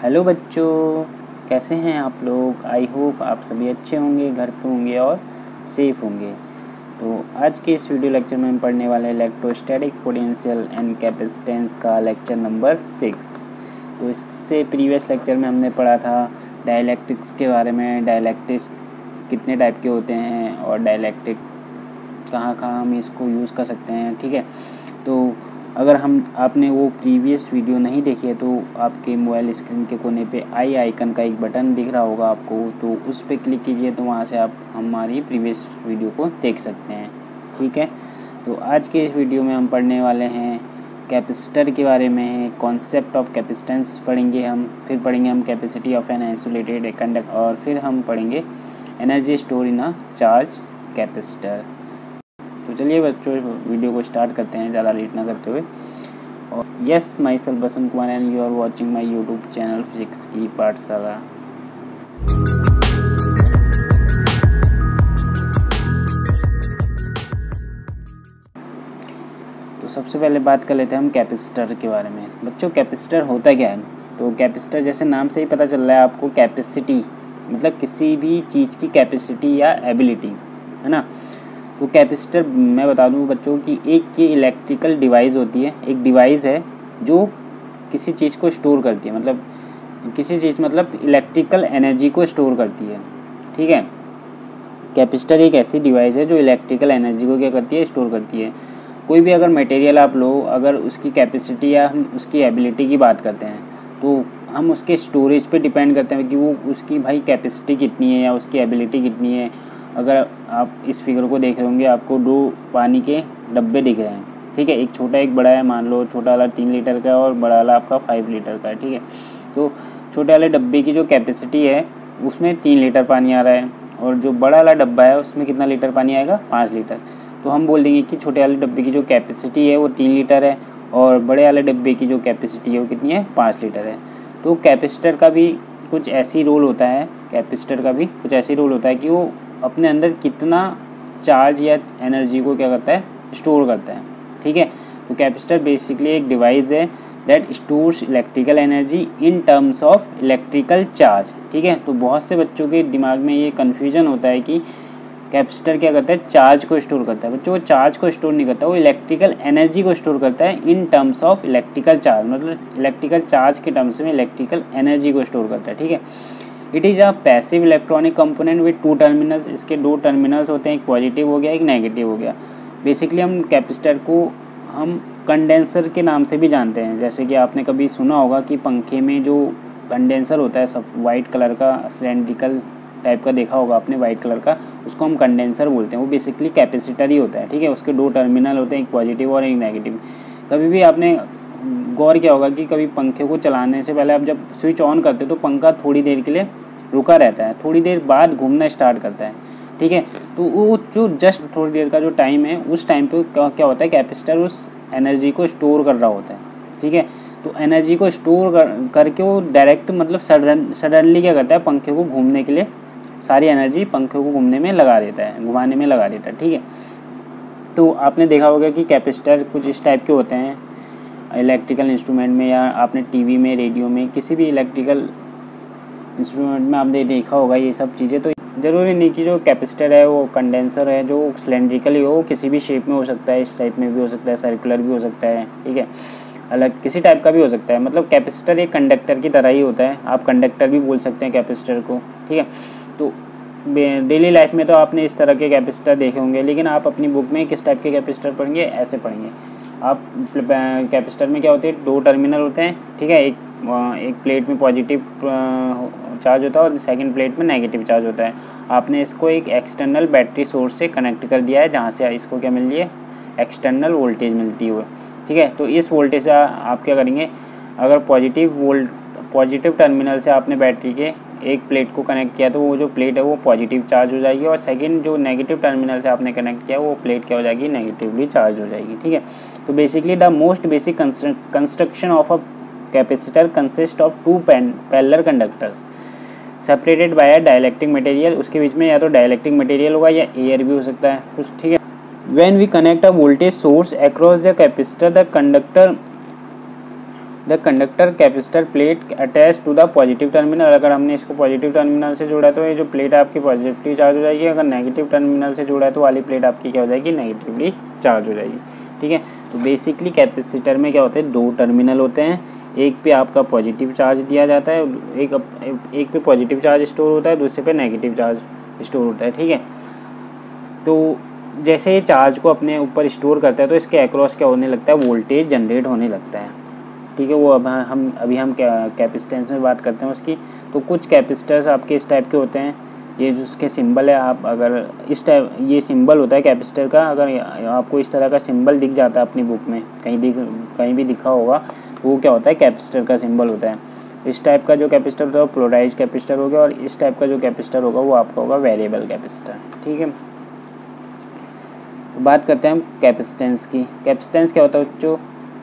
Hello बच्चों, कैसे हैं आप लोग। आई होप आप सभी अच्छे होंगे, घर पे होंगे और सेफ होंगे। तो आज के इस वीडियो लेक्चर में हम पढ़ने वाले हैं इलेक्ट्रोस्टैटिक पोटेंशियल एंड कैपेसिटेंस का लेक्चर नंबर 6। तो इससे प्रीवियस लेक्चर में हमने पढ़ा था डाइलेक्ट्रिक्स के बारे में, डाइलेक्ट्रिक्स कितने टाइप के होते हैं और डाइलेक्ट्रिक कहाँ कहाँ हम इसको यूज़ कर सकते हैं। ठीक है, तो अगर आपने वो प्रीवियस वीडियो नहीं देखी है तो आपके मोबाइल स्क्रीन के कोने पे आई आइकन का एक बटन दिख रहा होगा आपको, तो उस पर क्लिक कीजिए तो वहाँ से आप हमारी प्रीवियस वीडियो को देख सकते हैं। ठीक है, तो आज के इस वीडियो में हम पढ़ने वाले हैं कैपेसिटर के बारे में, कॉन्सेप्ट ऑफ कैपेसिटेंस पढ़ेंगे हम, फिर पढ़ेंगे हम capacity of an isolated conductor और फिर हम पढ़ेंगे energy store in a charge capacitor. तो चलिए बच्चों वीडियो को स्टार्ट करते हैं ज़्यादा लेट ना करते हुए। और yes, my self Basant Kumar and you are watching my YouTube channel physics की पाठशाला। तो सबसे पहले बात कर लेते हैं हम कैपेसिटर के बारे में। बच्चों कैपेसिटर होता क्या है? तो कैपेसिटर जैसे नाम से ही पता चल रहा है आपको, कैपेसिटी मतलब किसी भी चीज़ की कैपेसिटी या एबिलिटी, है ना। तो कैपेसिटर मैं बता दूं बच्चों कि एक ये इलेक्ट्रिकल डिवाइस होती है, एक डिवाइस है जो किसी चीज़ को स्टोर करती है, मतलब किसी चीज़ मतलब इलेक्ट्रिकल एनर्जी को स्टोर करती है। ठीक है, कैपेसिटर एक ऐसी डिवाइस है जो इलेक्ट्रिकल एनर्जी को क्या करती है, स्टोर करती है। कोई भी अगर मटेरियल आप लो, अगर उसकी कैपेसिटी या हम उसकी एबिलिटी की बात करते हैं तो हम उसके स्टोरेज पे डिपेंड करते हैं कि वो उसकी भाई कैपेसिटी कितनी है या उसकी एबिलिटी कितनी है। अगर आप इस फिगर को देख रहे होंगे, आपको 2 पानी के डब्बे दिख रहे हैं। ठीक है, एक छोटा एक बड़ा है, मान लो छोटा वाला 3 लीटर का और बड़ा वाला आपका 5 लीटर का है। ठीक है, तो छोटे वाले डब्बे की जो कैपेसिटी है उसमें 3 लीटर पानी आ रहा है और जो बड़ा वाला डब्बा है उसमें कितना लीटर पानी आएगा, 5 लीटर। तो हम बोल देंगे कि छोटे वाले डब्बे की जो कैपेसिटी है वो 3 लीटर है और बड़े वाले डब्बे की जो कैपेसिटी है वो कितनी है, 5 लीटर है। तो कैपेसिटर का भी कुछ ऐसी रोल होता है, कि वो अपने अंदर कितना चार्ज या एनर्जी को क्या करता है, स्टोर करता है। ठीक है, तो कैपेसिटर बेसिकली एक डिवाइस है that stores electrical energy in terms of electrical charge. ठीक है, तो बहुत से बच्चों के दिमाग में ये कन्फ्यूजन होता है कि कैपेसिटर क्या करता है, चार्ज को स्टोर करता है। बच्चों वो चार्ज को स्टोर नहीं करता, वो इलेक्ट्रिकल एनर्जी को स्टोर करता है in terms of electrical charge, मतलब इलेक्ट्रिकल चार्ज के टर्म्स में इलेक्ट्रिकल एनर्जी को स्टोर करता है। ठीक है, it is a passive electronic component with 2 terminals. इसके 2 टर्मिनल्स होते हैं, एक पॉजिटिव हो गया एक नेगेटिव हो गया। बेसिकली हम कैपेसिटर को हम कंडेंसर के नाम से भी जानते हैं। जैसे कि आपने कभी सुना होगा कि पंखे में जो कंडेंसर होता है, सब वाइट कलर का सिलेंड्रिकल टाइप का देखा होगा आपने, वाइट कलर का, उसको हम कंडेंसर बोलते हैं। वो बेसिकली कैपेसिटर ही होता है। ठीक है, उसके 2 टर्मिनल होते हैं, एक पॉजिटिव और एक नेगेटिव। कभी भी आपने गौर किया होगा कि कभी पंखे को चलाने से पहले आप जब स्विच ऑन करते हो तो पंखा थोड़ी देर के लिए रुका रहता है, थोड़ी देर बाद घूमना स्टार्ट करता है। ठीक है, तो वो जो जस्ट थोड़ी देर का जो टाइम है, उस टाइम पे क्या होता है, कैपेसिटर उस एनर्जी को स्टोर कर रहा होता है। ठीक है, तो एनर्जी को स्टोर करके वो डायरेक्ट मतलब सडनली क्या करता है, पंखे को घूमने के लिए सारी एनर्जी पंखे को घूमने में लगा देता है, घुमाने में लगा देता है। ठीक है, तो आपने देखा होगा कि कैपेसिटर कुछ इस टाइप के होते हैं इलेक्ट्रिकल इंस्ट्रूमेंट में, या आपने टीवी में, रेडियो में, किसी भी इलेक्ट्रिकल इंस्ट्रूमेंट में आपने देखा होगा ये सब चीज़ें। तो ज़रूरी नहीं कि जो कैपेसिटर है वो कंडेंसर है जो सिलेंड्रिकल ही हो, किसी भी शेप में हो सकता है, इस टाइप में भी हो सकता है, सर्कुलर भी हो सकता है। ठीक है, अलग किसी टाइप का भी हो सकता है। मतलब कैपेसिटर एक कंडक्टर की तरह ही होता है, आप कंडक्टर भी बोल सकते हैं कैपेसिटर को। ठीक है, तो डेली लाइफ में तो आपने इस तरह के कैपेसिटर देखे होंगे, लेकिन आप अपनी बुक में किस टाइप के कैपेसिटर पढ़ेंगे, ऐसे पढ़ेंगे आप। कैपेसिटर में क्या होते हैं, 2 टर्मिनल होते हैं। ठीक है, एक प्लेट में पॉजिटिव चार्ज होता है और सेकंड प्लेट में नेगेटिव चार्ज होता है। आपने इसको एक एक्सटर्नल बैटरी सोर्स से कनेक्ट कर दिया है, जहाँ से इसको क्या मिल रही है, एक्सटर्नल वोल्टेज मिलती है। ठीक है, तो इस वोल्टेज से आप क्या करेंगे, अगर पॉजिटिव टर्मिनल से आपने बैटरी के एक प्लेट को कनेक्ट किया तो वो जो प्लेट है वो पॉजिटिव चार्ज हो जाएगी, और सेकंड जो नेगेटिव टर्मिनल से आपने कनेक्ट किया वो प्लेट क्या हो जाएगी, नेगेटिवली चार्ज हो जाएगी। ठीक है, तो basically the most basic construction of a capacitor consist of 2 parallel conductors separated by a dielectric material. उसके बीच में या तो डाइलेक्ट्रिक मटेरियल होगा या एयर भी हो सकता है कुछ। ठीक है, when we connect a voltage source across the capacitor, the conductor the conductor capacitor plate attach to the positive terminal. अगर हमने इसको पॉजिटिव टर्मिनल से जोड़ा है तो ये जो प्लेट आपकी पॉजिटिवली चार्ज हो जाएगी, अगर नेगेटिव टर्मिनल से जोड़ा है तो वाली प्लेट आपकी क्या हो जाएगी, नेगेटिवली चार्ज हो जाएगी। ठीक है, तो बेसिकली कैपेसिटर में क्या होते हैं, दो टर्मिनल होते हैं, एक पे आपका पॉजिटिव चार्ज दिया जाता है, एक पे पॉजिटिव चार्ज स्टोर होता है, दूसरे पे नेगेटिव चार्ज स्टोर होता है। ठीक है, तो जैसे ये चार्ज को अपने ऊपर स्टोर करता है तो इसके अक्रॉस क्या होने लगता है, वोल्टेज जनरेट होने लगता है। ठीक है, वो अब हम कैपेसिटेंस में बात करते हैं उसकी। तो कुछ कैपेसिटर्स आपके इस टाइप के होते हैं, ये जो उसके सिंबल है, आप अगर इस टाइप ये सिंबल होता है कैपेसिटर का, अगर आपको इस तरह का सिंबल दिख जाता है अपनी बुक में कहीं भी दिखा होगा, वो क्या होता है, कैपेसिटर का सिंबल होता है। इस टाइप का जो कैपेसिटर होता है वो पोलराइज्ड कैपेसिटर होगा, और इस टाइप का जो कैपेसिटर होगा वो आपका होगा वेरिएबल कैपेसिटर। ठीक है, तो बात करते हैं हम कैपेसिटेंस की। कैपेसिटेंस क्या होता है बच्चों,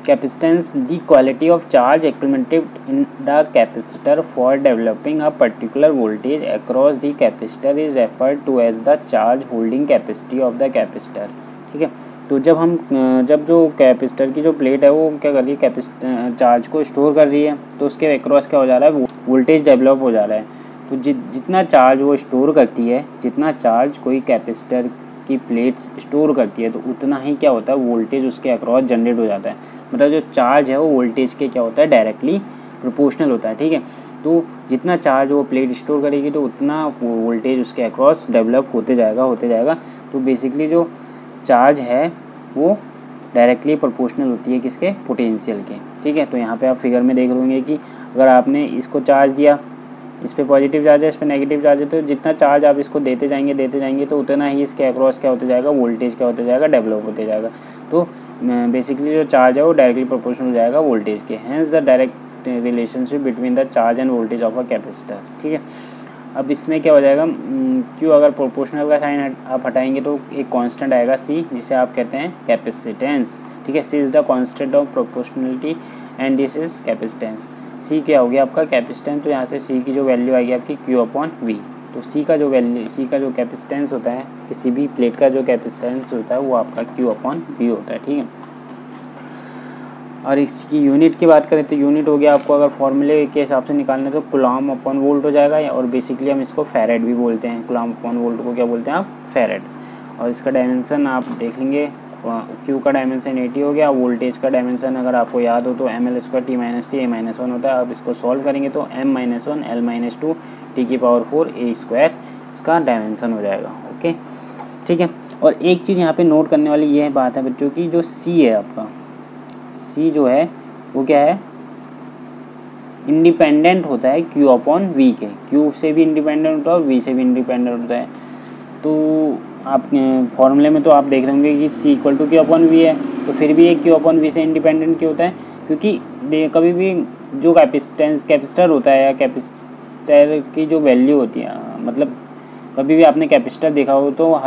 capacitance the quality of charge accumulated in the capacitor for developing a particular voltage across the capacitor is referred to as the charge holding capacity of the capacitor. ठीक है, तो जब जो कैपेसिटर की जो प्लेट है वो क्या कर रही है, कैपेसिटर चार्ज को स्टोर कर रही है, तो उसके अक्रॉस क्या हो जा रहा है, वोल्टेज डेवलप हो जा रहा है। तो जितना चार्ज वो स्टोर करती है, जितना चार्ज कोई कैपेसिटर की प्लेट्स स्टोर करती है, तो उतना ही क्या होता है, वोल्टेज उसके अक्रॉस जनरेट हो जाता है। मतलब जो चार्ज है वो वोल्टेज के क्या होता है, डायरेक्टली प्रोपोर्शनल होता है। ठीक है, तो जितना चार्ज वो प्लेट स्टोर करेगी तो उतना वोल्टेज उसके अक्रॉस डेवलप होते जाएगा। तो बेसिकली जो चार्ज है वो डायरेक्टली प्रोपोर्शनल होती है किसके, पोटेंशियल के। ठीक है, तो यहाँ पे आप फिगर में देख रहे होंगे कि अगर आपने इसको चार्ज दिया, इस पर पॉजिटिव चार्ज है, इस पर नेगेटिव चार्ज है, तो जितना चार्ज आप इसको देते जाएंगे तो उतना ही इसके अक्रॉस क्या होते जाएगा, वोल्टेज क्या होते जाएगा, डेवलप होते जाएगा। तो बेसिकली जो चार्ज है वो डायरेक्टली प्रोपोर्शनल हो जाएगा वोल्टेज के। Hence the direct relationship between the charge and voltage of a capacitor. ठीक है, अब इसमें क्या हो जाएगा, क्यों अगर प्रोपोर्शनल का साइन आप हटाएंगे तो एक कांस्टेंट आएगा सी, जिसे आप कहते हैं कैपेसिटेंस। ठीक है, C is the constant of proportionality and this is capacitance. C क्या हो गया आपका, कैपेसिटेंस। तो यहाँ से सी की जो वैल्यू आएगी आपकी Q/V। तो सी का जो कैपेसिटेंस होता है, किसी भी प्लेट का जो कैपेसिटेंस होता है वो आपका Q/V होता है। ठीक है, और इसकी यूनिट की बात करें तो यूनिट हो गया आपको, अगर फॉर्मूले के हिसाब से निकालना तो कूलम्ब/वोल्ट हो जाएगा, और बेसिकली हम इसको फैरेड भी बोलते हैं। कूलम्ब/वोल्ट को क्या बोलते हैं आप, फैरेड। और इसका डायमेंशन आप देख लेंगे, Q का डायमेंशन 80 हो गया। वोल्टेज का डायमेंशन अगर आपको याद हो तो ml² T - T A-1 होता है। आप इसको सॉल्व करेंगे तो m-1 L-2 T⁴ A² इसका डायमेंशन हो जाएगा। ओके, ठीक है, और एक चीज़ यहाँ पे नोट करने वाली ये बात है बच्चों की, जो C है आपका, C जो है वो क्या है, इंडिपेंडेंट होता है Q/V के। Q से भी इंडिपेंडेंट होता है और V से भी इंडिपेंडेंट होता है। तो आप फॉर्मूले में तो आप देख रहे होंगे कि C = Q/V है, तो फिर भी ये Q/V से इंडिपेंडेंट क्यों होता है, क्योंकि कभी भी जो कैपेसिटर होता है या कैपेसिटर की जो वैल्यू होती है, मतलब कभी भी आपने कैपेसिटर देखा हो तो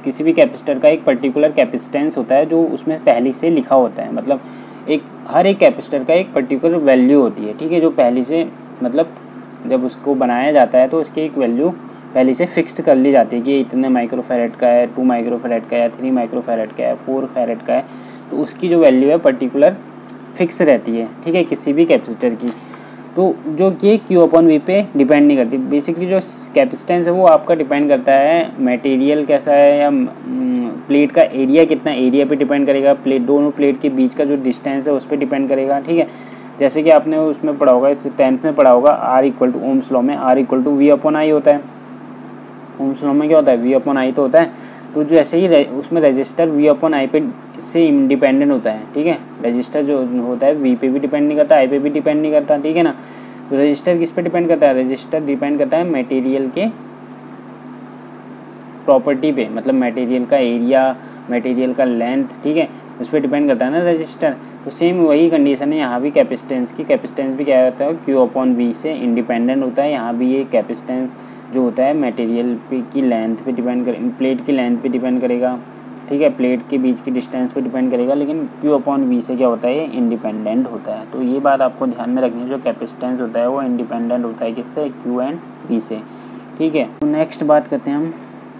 किसी भी कैपेसिटर का एक पर्टिकुलर कैपेसिटेंस होता है जो उसमें पहले से लिखा होता है। मतलब हर एक कैपेसिटर का एक पर्टिकुलर वैल्यू होती है। ठीक है, जो पहले से, मतलब जब उसको बनाया जाता है तो उसकी एक वैल्यू पहले से फिक्स कर ली जाती है कि इतने माइक्रोफैरेड का है, 2 माइक्रोफैरेड का है, 3 माइक्रोफैरेड का है, 4 फैरेड का है। तो उसकी जो वैल्यू है पर्टिकुलर फिक्स रहती है। ठीक है, किसी भी कैपेसिटर की, तो जो कि Q/V पे डिपेंड नहीं करती। बेसिकली जो कैपेसिटेंस है वो आपका डिपेंड करता है मटेरियल कैसा है, या प्लेट का एरिया कितना, एरिया पे डिपेंड करेगा। दोनों प्लेट के बीच का जो डिस्टेंस है उस पर डिपेंड करेगा। ठीक है, जैसे कि आपने उसमें पढ़ा होगा, इस 10th में पढ़ा होगा, ओम्स लॉ में R = V/I होता है। ओम्स लॉ में क्या होता है, V/I तो होता है। तो जो ऐसे ही उसमें रजिस्टर V/I पे से इंडिपेंडेंट होता है। ठीक है, रजिस्टर जो होता है V पे भी डिपेंड नहीं करता, I पे भी डिपेंड नहीं करता। ठीक है ना, तो रजिस्टर किस पे डिपेंड करता है, रजिस्टर डिपेंड करता है मटेरियल के प्रॉपर्टी पे, मतलब मटेरियल का एरिया, मटेरियल का लेंथ। ठीक है, उस पर डिपेंड करता है ना रजिस्टर। तो सेम वही कंडीशन है यहाँ भी कैपेसिटेंस की। कैपेसिटेंस भी क्या होता है, Q/V से इंडिपेंडेंट होता है। यहाँ भी ये कैपेसिटेंस जो होता है मटेरियल की लेंथ पे डिपेंड प्लेट की लेंथ पे डिपेंड करेगा। ठीक है, प्लेट के बीच की डिस्टेंस पे डिपेंड करेगा, लेकिन Q/V से क्या होता है, ये इंडिपेंडेंट होता है। तो ये बात आपको ध्यान में रखनी है, जो कैपेसिटेंस होता है वो इंडिपेंडेंट होता है किससे, Q/V से। ठीक है, तो नेक्स्ट बात करते हैं हम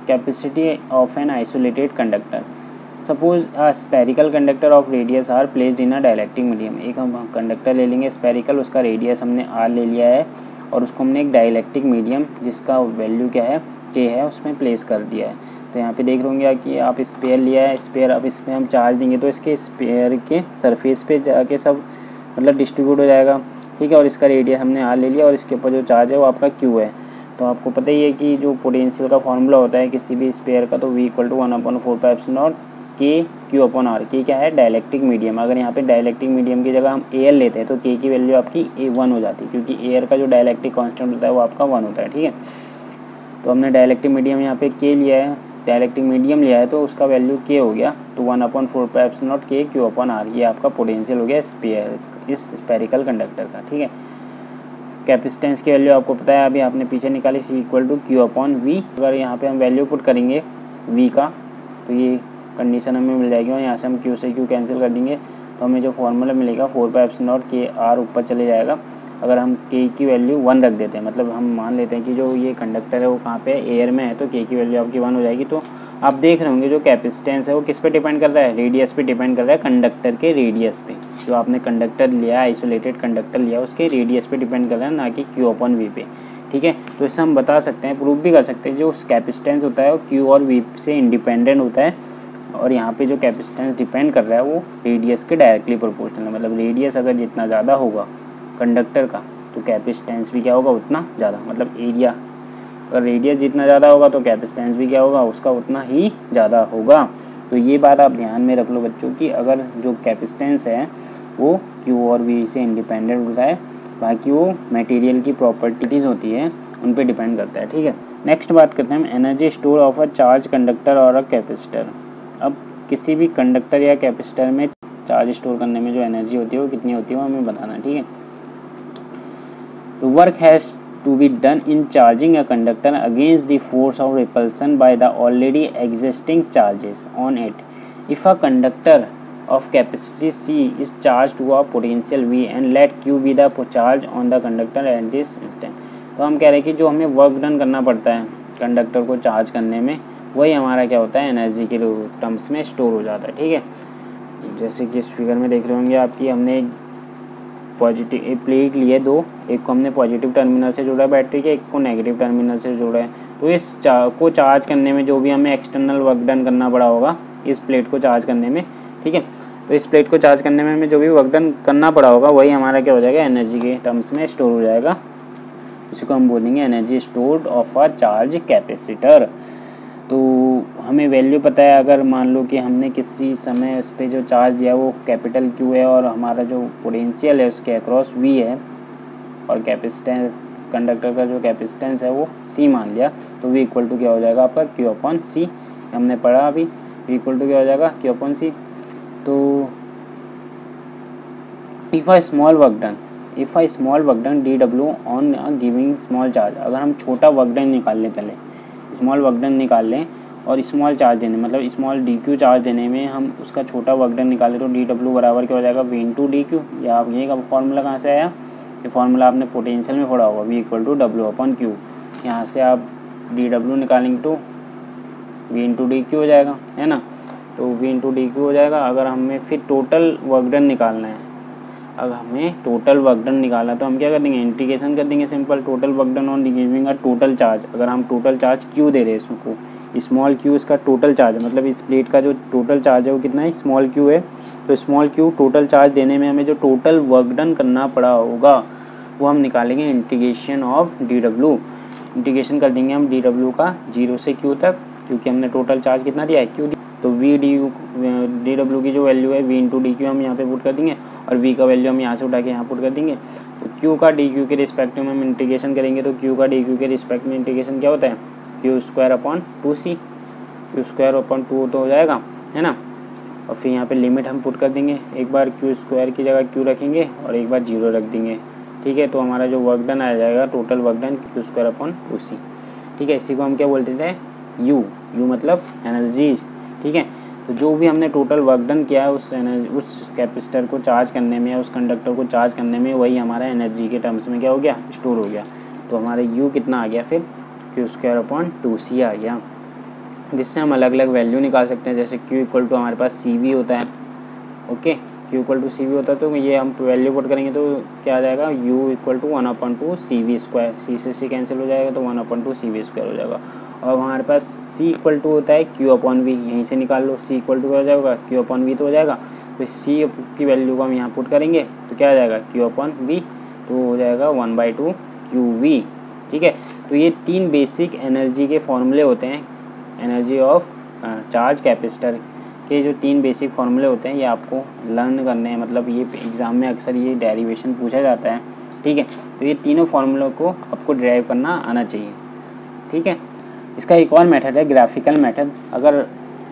capacity of an isolated conductor. Suppose a spherical conductor of radius R placed in a dielectric medium. एक हम कंडक्टर ले लेंगे स्पेरिकल, उसका रेडियस हमने आर ले लिया है और उसको हमने एक डाइलेक्ट्रिक मीडियम जिसका वैल्यू क्या है के है उसमें प्लेस कर दिया है। तो यहाँ पे देख होंगे कि आप स्पेयर लिया है, स्पेयर अब इसमें हम चार्ज देंगे तो इसके स्पेयर के सरफेस पे जाके सब मतलब डिस्ट्रीब्यूट हो जाएगा, ठीक है। और इसका रेडियस हमने आर ले लिया और इसके ऊपर जो चार्ज है वो आपका क्यू है। तो आपको पता ही है कि जो पोटेंशियल का फॉर्मूला होता है किसी भी स्पेयर का, तो V = 1/4πε0 के क्यू अपॉन आर। के क्या है डाइलेक्ट्रिक मीडियम। अगर यहाँ पे डाइलेक्ट्रिक मीडियम की जगह हम एयर लेते हैं तो के की वैल्यू आपकी A1 हो जाती है, क्योंकि एयर का जो डाइलेक्ट्रिक कांस्टेंट होता है वो आपका 1 होता है, ठीक है। तो हमने डाइलेक्ट्रिक मीडियम यहाँ पे के लिया है, डाइलेक्ट्रिक मीडियम लिया है तो उसका वैल्यू के हो गया, तो 1/4πε0 के क्यू अपॉन आर। ये आपका पोटेंशियल हो गया स्पेयर इस स्पेरिकल कंडक्टर का, ठीक है। कैपेसिटेंस की वैल्यू आपको पता है, अभी आपने पीछे निकाली C = Q/V। अगर यहाँ पे हम वैल्यू पुट करेंगे V का तो ये कंडीशन हमें मिल जाएगी और यहाँ से हम Q से Q कैंसिल कर देंगे तो हमें जो फॉर्मूला मिलेगा 4πε0 के R ऊपर चले जाएगा। अगर हम K की वैल्यू 1 रख देते हैं, मतलब हम मान लेते हैं कि जो ये कंडक्टर है वो कहाँ पे एयर में है, तो K की वैल्यू आपकी 1 हो जाएगी। तो आप देख रहे होंगे जो कैपेसिटेंस है वो किस पे डिपेंड कर रहा है, रेडियस पे डिपेंड कर रहा है, कंडक्टर के रेडियस पे। जो आपने कंडक्टर लिया है, आइसोलेटेड कंडक्टर लिया है, उसके रेडियस पे डिपेंड कर रहा है, ना कि Q/V पे, ठीक है। तो इससे हम बता सकते हैं, प्रूफ भी कर सकते हैं, जो कैपेसिटेंस होता है वो Q और V से इंडिपेंडेंट होता है। और यहाँ पे जो कैपेसिटेंस डिपेंड कर रहा है वो रेडियस के डायरेक्टली प्रोपोर्शनल है। मतलब रेडियस अगर जितना ज़्यादा होगा कंडक्टर का तो कैपेसिटेंस भी क्या होगा उतना ज़्यादा, मतलब एरिया अगर रेडियस जितना ज़्यादा होगा तो कैपेसिटेंस भी क्या होगा उसका उतना ही ज़्यादा होगा। तो ये बात आप ध्यान में रख लो बच्चों की, अगर जो कैपेसिटेंस है वो Q और V से इंडिपेंडेंट होता है, बाकी वो मटेरियल की प्रॉपर्टीज़ होती है उन पे डिपेंड करता है, ठीक है। नेक्स्ट बात करते हैं हम energy store of a charge conductor और अ कैपेसिटर। अब किसी भी कंडक्टर या कैपेसिटर में चार्ज स्टोर करने में जो एनर्जी होती है वो कितनी होती है वो हमें बताना है, ठीक है। तो work has to be done in charging a conductor against the force of repulsion by the already existing charges on it. If a conductor of capacity C is charged to a potential V and let Q be the charge on the conductor at this instant. तो हम कह रहे हैं कि जो हमें work done करना पड़ता है कंडक्टर को चार्ज करने में, वही हमारा क्या होता है एनर्जी के टर्म्स में स्टोर हो जाता है, ठीक है। जैसे कि इस फिगर में देख रहे होंगे आपकी, हमने एक पॉजिटिव एक प्लेट लिए दो, एक को हमने पॉजिटिव टर्मिनल से जोड़ा है बैटरी के, एक को नेगेटिव टर्मिनल से जोड़ा है। तो इस को चार्ज करने में जो भी हमें एक्सटर्नल वर्क डन करना पड़ा होगा इस प्लेट को चार्ज करने में, ठीक है। तो इस प्लेट को चार्ज करने में हमें जो भी वर्क डन करना पड़ा होगा वही हमारा क्या हो जाएगा एनर्जी के टर्म्स में स्टोर हो जाएगा। इसको हम बोलेंगे energy stored of a charge capacitor. तो हमें वैल्यू पता है, अगर मान लो कि हमने किसी समय उस पर जो चार्ज दिया वो कैपिटल Q है और हमारा जो पोटेंशियल है उसके अक्रॉस V है और कैपेसिटेंस कंडक्टर का जो कैपेसिटेंस है वो C मान लिया, तो V = क्या हो जाएगा आपका Q/C। हमने पढ़ा अभी V = क्या हो जाएगा Q/C। तो if a small work done dW on giving small charge, अगर हम छोटा वर्क डन निकाल लें, पहले स्मॉल वर्क डन निकाल लें और स्मॉल चार्ज देने मतलब स्मॉल dQ चार्ज देने में हम उसका छोटा वर्क डन निकालें तो dW बराबर क्या हो जाएगा V × dQ। या आप ये का फॉर्मूला कहाँ से आया, ये फॉर्मूला आपने पोटेंशियल में पढ़ा होगा, V = W/Q। यहाँ से आप dW निकालेंगे तो V × dQ हो जाएगा, है ना। तो V × dQ हो जाएगा। अगर हमें फिर टोटल वर्क डन निकालना है, अगर हमें टोटल वर्क डन निकालना तो हम क्या कर देंगे इंटीग्रेशन कर देंगे simple, total work done on giving a total charge. अगर हम टोटल चार्ज Q दे रहे हैं इसको, स्मॉल Q इसका टोटल चार्ज है, मतलब इस प्लेट का जो टोटल चार्ज है वो कितना है स्मॉल Q है। तो स्मॉल Q टोटल चार्ज देने में हमें जो टोटल वर्क डन करना पड़ा होगा वो हम निकालेंगे इंटीग्रेशन ऑफ dW। इंटीग्रेशन कर देंगे हम dW का 0 से Q तक, क्योंकि हमने टोटल चार्ज कितना दिया है Q। तो dW की जो वैल्यू है V × dQ हम यहाँ पे पुट कर देंगे और V का वैल्यू हम यहाँ से उठा के यहाँ पुट कर देंगे। तो Q का dQ के रिस्पेक्ट में हम इंटीग्रेशन करेंगे, तो Q का dQ के रिस्पेक्ट में इंटीग्रेशन क्या होता है Q²/2C, Q²/2 तो हो जाएगा, है ना। और फिर यहाँ पे लिमिट हम पुट कर देंगे, एक बार Q² की जगह Q रखेंगे और एक बार 0 रख देंगे, ठीक है। तो हमारा जो वर्क डन आ जाएगा टोटल वर्क डन Q²/2C, ठीक है। इसी को हम क्या बोलते थे U मतलब एनर्जी, ठीक है। तो जो भी हमने टोटल वर्क डन किया है उस कैपेसिटर को चार्ज करने में या उस कंडक्टर को चार्ज करने में, वही हमारा एनर्जी के टर्म्स में क्या हो गया स्टोर हो गया। तो हमारा U कितना आ गया फिर Q²/2C आ गया। जिससे हम अलग अलग वैल्यू निकाल सकते हैं। जैसे Q इक्वल टू हमारे पास CV होता है, okay, Q equal to CV होता है, तो ये हम वैल्यू पुट करेंगे तो क्या आ जाएगा, U equal to 1/2 CV square, C से C कैंसिल हो जाएगा तो 1/2 CV स्क्वायर हो जाएगा। और हमारे पास C इक्वल टू होता है Q/V, यहीं से निकाल लो, C इक्वल टू क्या हो जाएगा, Q/V तो हो जाएगा। तो C की वैल्यू को हम यहाँ पुट करेंगे तो क्या आ जाएगा, Q/V, तो हो जाएगा 1/2 QV, ठीक है। तो ये 3 बेसिक एनर्जी के फॉर्मूले होते हैं, एनर्जी ऑफ चार्ज कैपेसिटर के जो 3 बेसिक फॉर्मूले होते हैं, ये आपको लर्न करने हैं, मतलब ये एग्ज़ाम में अक्सर ये डेरिवेशन पूछा जाता है, ठीक है। तो ये तीनों फार्मूलों को आपको डिराइव करना आना चाहिए, ठीक है। इसका एक और मेथड है ग्राफिकल मेथड। अगर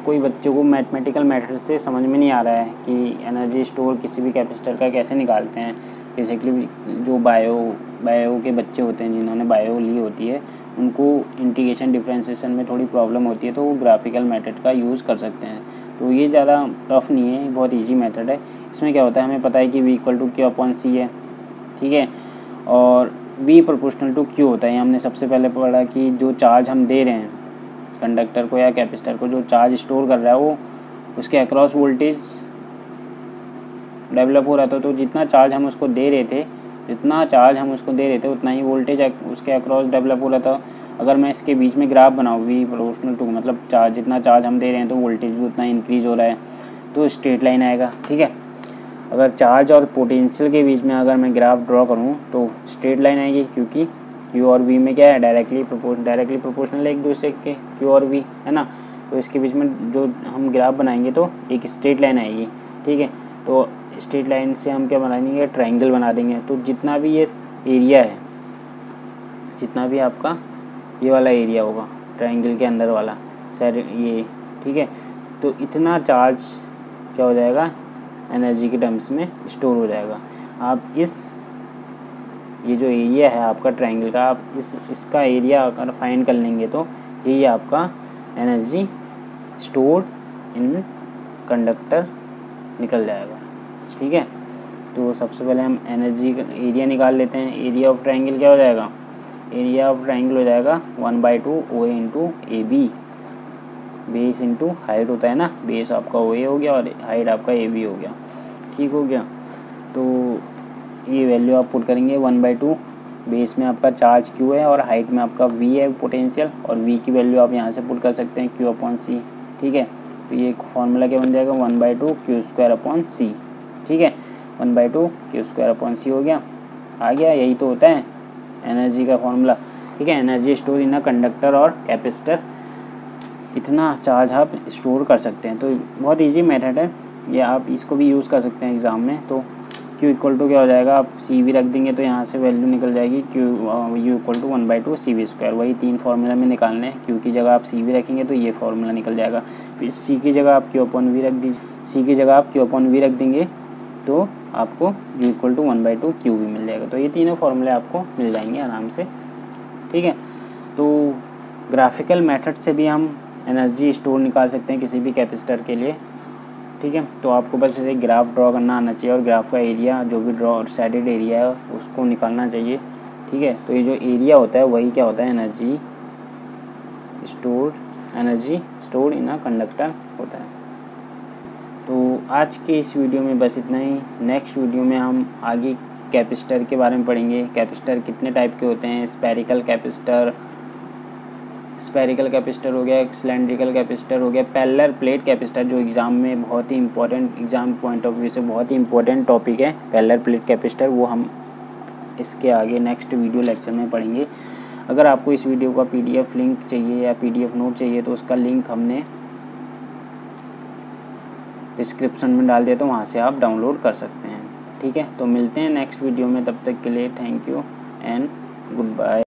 कोई बच्चों को मैथमेटिकल मेथड से समझ में नहीं आ रहा है कि एनर्जी स्टोर किसी भी कैपेसिटर का कैसे निकालते हैं, बेसिकली जो बायो के बच्चे होते हैं, जिन्होंने बायो ली होती है, उनको इंटीग्रेशन डिफरेंशिएशन में थोड़ी प्रॉब्लम होती है, तो वो ग्राफिकल मेथड का यूज़ कर सकते हैं। तो ये ज़्यादा टफ नहीं है, बहुत ईजी मेथड है। इसमें क्या होता है, हमें पता है कि V इक्वल टू Q/C है, ठीक है, और V प्रोपोर्शनल टू Q होता है। हमने सबसे पहले पढ़ा कि जो चार्ज हम दे रहे हैं कंडक्टर को या कैपेसिटर को, जो चार्ज स्टोर कर रहा है वो उसके अक्रॉस वोल्टेज डेवलप हो रहा था। तो जितना चार्ज हम उसको दे रहे थे उतना ही वोल्टेज उसके अक्रॉस डेवलप हो रहा था। अगर मैं इसके बीच में ग्राफ बनाऊँ V प्रोपोर्शनल टू, मतलब चार्ज जितना चार्ज हम दे रहे हैं तो वोल्टेज भी उतना इंक्रीज हो रहा है, तो स्ट्रेट लाइन आएगा, ठीक है। अगर चार्ज और पोटेंशियल के बीच में अगर मैं ग्राफ ड्रॉ करूँ तो स्ट्रेट लाइन आएगी, क्योंकि Q और V में क्या है, डायरेक्टली प्रोपोर्शनल एक दूसरे के, Q और V, है ना। तो इसके बीच में जो हम ग्राफ बनाएंगे तो एक स्ट्रेट लाइन आएगी, ठीक है। तो स्ट्रेट लाइन से हम क्या बना देंगे, ट्रायंगल बना देंगे। तो जितना भी ये एरिया है, जितना भी आपका ये वाला एरिया होगा ट्रायंगल के अंदर वाला सर ये, ठीक है, तो इतना चार्ज क्या हो जाएगा, एनर्जी के टर्म्स में स्टोर हो जाएगा। आप ये जो एरिया है आपका ट्रायंगल का, आप इसका एरिया अगर फाइंड कर लेंगे तो यही आपका एनर्जी स्टोर्ड इन कंडक्टर निकल जाएगा, ठीक है। तो सबसे पहले हम एनर्जी का एरिया निकाल लेते हैं। एरिया ऑफ ट्रायंगल क्या हो जाएगा, एरिया ऑफ ट्रायंगल हो जाएगा 1/2 OA into AB, base into height होता है ना, बेस आपका OA हो गया और हाइट आपका AB हो गया, ठीक हो गया। तो ये वैल्यू आप पुट करेंगे 1/2, बेस में आपका चार्ज Q है और हाइट में आपका V है पोटेंशियल, और V की वैल्यू आप यहाँ से पुट कर सकते हैं Q/C, ठीक है। तो ये फार्मूला क्या बन जाएगा, 1/2 Q²/C, ठीक है, 1/2 Q²/C हो गया, आ गया। यही तो होता है एनर्जी का फार्मूला, ठीक है। Energy store in a conductor और कैपेसिटर, इतना चार्ज आप स्टोर कर सकते हैं। तो बहुत इजी मेथड है ये, आप इसको भी यूज़ कर सकते हैं एग्ज़ाम में। तो Q इक्वल टू क्या हो जाएगा, आप CV रख देंगे तो यहाँ से वैल्यू निकल जाएगी U इक्वल टू 1/2 CV²। वही 3 फार्मूला में निकालने हैं। Q की जगह आप CV रखेंगे तो ये फार्मूला निकल जाएगा। फिर C की जगह आप Q/V रख दीजिए, C की जगह आप Q/V रख देंगे तो आपको U इक्वल टू 1/2 QV मिल जाएगा। तो ये तीनों फार्मूले आपको मिल जाएंगे आराम से, ठीक है। तो ग्राफिकल मेथड से भी हम एनर्जी स्टोर निकाल सकते हैं किसी भी कैपेसिटर के लिए, ठीक है। तो आपको बस ऐसे ग्राफ ड्रॉ करना आना चाहिए और ग्राफ का एरिया जो भी ड्रॉ साइडेड एरिया है उसको निकालना चाहिए, ठीक है। तो ये जो एरिया होता है वही क्या होता है, energy stored in a conductor होता है। तो आज के इस वीडियो में बस इतना ही। नेक्स्ट वीडियो में हम आगे कैपेसिटर के बारे में पढ़ेंगे। कैपेसिटर कितने टाइप के होते हैं, स्फेरिकल कैपेसिटर हो गया, सिलेंड्रिकल कैपेसिटर हो गया, पैरेलल प्लेट कैपेसिटर, जो एग्ज़ाम में बहुत ही important, exam point of view से बहुत ही इंपॉर्टेंट टॉपिक है पैरेलल प्लेट कैपेसिटर, वो हम इसके आगे नेक्स्ट वीडियो लेक्चर में पढ़ेंगे। अगर आपको इस वीडियो का PDF लिंक चाहिए या PDF नोट चाहिए तो उसका लिंक हमने डिस्क्रिप्शन में डाल दिया, तो वहाँ से आप डाउनलोड कर सकते हैं, ठीक है। तो मिलते हैं नेक्स्ट वीडियो में, तब तक के लिए thank you and good bye.